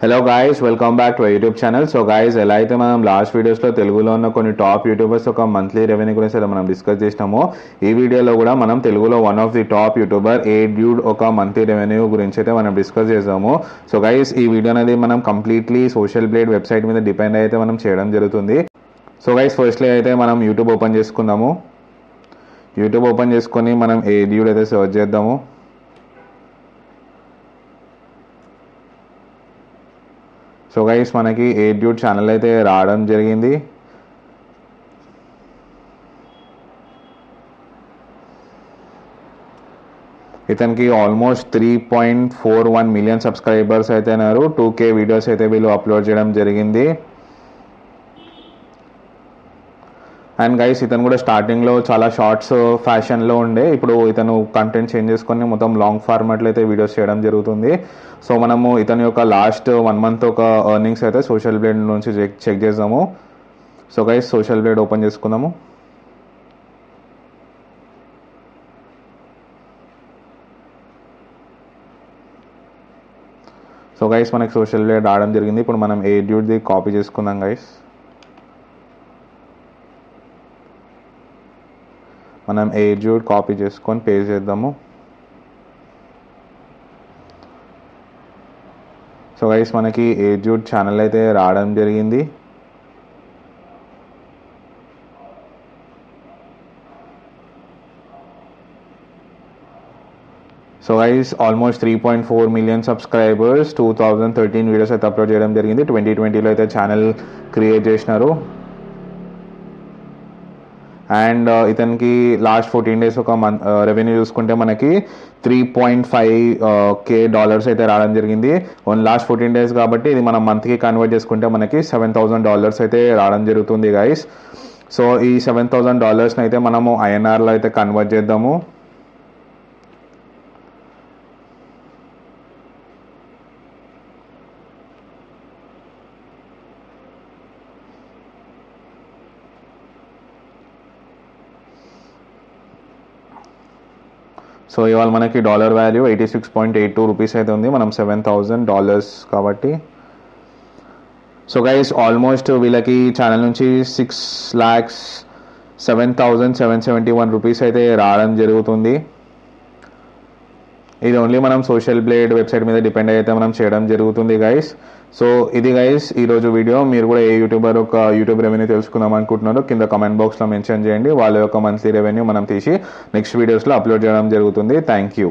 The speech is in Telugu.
Hello guys, welcome back to YouTube channel. So guys, ఎలా అయితే మనం లాస్ట్ వీడియోస్లో తెలుగులో ఉన్న కొన్ని టాప్ యూట్యూబర్స్ ఒక మంత్లీ రెవెన్యూ గురించి అయితే మనం డిస్కస్ చేసినామో, ఈ వీడియోలో కూడా మనం తెలుగులో one of the top YouTuber A dude ఒక మంత్లీ రెవెన్యూ గురించి అయితే మనం డిస్కస్ చేసాము. సో గాయస్, ఈ వీడియో అనేది మనం కంప్లీట్లీ సోషల్ బ్లేడ్ వెబ్సైట్ మీద డిపెండ్ అయితే మనం చేయడం జరుగుతుంది. సో గైస్, ఫస్ట్లీ అయితే మనం యూట్యూబ్ ఓపెన్ చేసుకుందాము. యూట్యూబ్ ఓపెన్ చేసుకొని మనం ఏ డ్యూడ్ అయితే సర్చ్ చేద్దాము. సో గైస్, మనకి ఏ డ్యూడ్ ఛానల్ అయితే రావడం జరిగింది. ఇతనికి ఆల్మోస్ట్ 3.41 మిలియన్ సబ్స్క్రైబర్స్ అయితే ఉన్నారు. 2K వీడియోస్ అయితే వీళ్ళు అప్లోడ్ చేయడం జరిగింది. అండ్ గైస్, ఇతను కూడా స్టార్టింగ్లో చాలా షార్ట్స్ ఫ్యాషన్లో ఉండే, ఇప్పుడు ఇతను కంటెంట్ చేంజ్ చేసుకొని మొత్తం లాంగ్ ఫార్మాట్లో అయితే వీడియోస్ చేయడం జరుగుతుంది. సో మనము ఇతని యొక్క లాస్ట్ 1 మంత్ ఒక ఎర్నింగ్స్ అయితే సోషల్ బ్లేడ్ నుంచి చెక్ చేద్దాము. So guys, social blade open చేసుకుందాము. సో గైస్, మనకి సోషల్ బ్లేడ్ రావడం జరిగింది. ఇప్పుడు మనం ఏ డ్యూడ్ది కాపీ చేసుకుందాం గైస్. మనం ఏ డ్యూడ్ కాపీ చేసుకొని పేస్ట్ చేద్దాము. సో గైస్, మనకి ఏ డ్యూడ్ ఛానల్ అయితే రావడం జరిగింది. So guys, almost 3.4 million subscribers, 2013 videos అయితే అప్లోడ్ చేయడం జరిగింది. 2020లో అయితే ఛానల్ క్రియేట్ చేసినారు. అండ్ ఇతనికి లాస్ట్ 14 డేస్ ఒక మంత్ రెవెన్యూ చూసుకుంటే మనకి $3.5K అయితే రావడం జరిగింది. ఓన్ లాస్ట్ 14 డేస్ కాబట్టి ఇది మనం మంత్కి కన్వర్ట్ చేసుకుంటే మనకి $7,000 అయితే రావడం జరుగుతుంది గైస్. సో ఈ $7,000 అయితే మనము INRలో అయితే కన్వర్ట్ చేద్దాము. సో ఇవాళ మనకి డాలర్ వాల్యూ 86.82 రూపీస్ అయితే ఉంది, మనం $7,000 కాబట్టి. సో గైస్, ఆల్మోస్ట్ వీళ్ళకి ఛానల్ నుంచి 6,07,771 రూపీస్ అయితే రావడం జరుగుతుంది. ఇది ఓన్లీ మనం సోషల్ బ్లేడ్ వెబ్సైట్ మీద డిపెండ్ అయితే మనం చేయడం జరుగుతుంది గైస్. సో ఇది గైస్ ఈరోజు వీడియో. మీరు కూడా ఏ యూట్యూబర్ ఒక యూట్యూబ్ రెవెన్యూ తెలుసుకుందాం అనుకుంటున్నారో కింద కామెంట్ బాక్స్లో మెన్షన్ చేయండి. వాళ్ళ యొక్క మంత్లీ రెవెన్యూ మనం తీసి నెక్స్ట్ వీడియోస్లో అప్లోడ్ చేయడం జరుగుతుంది. Thank you.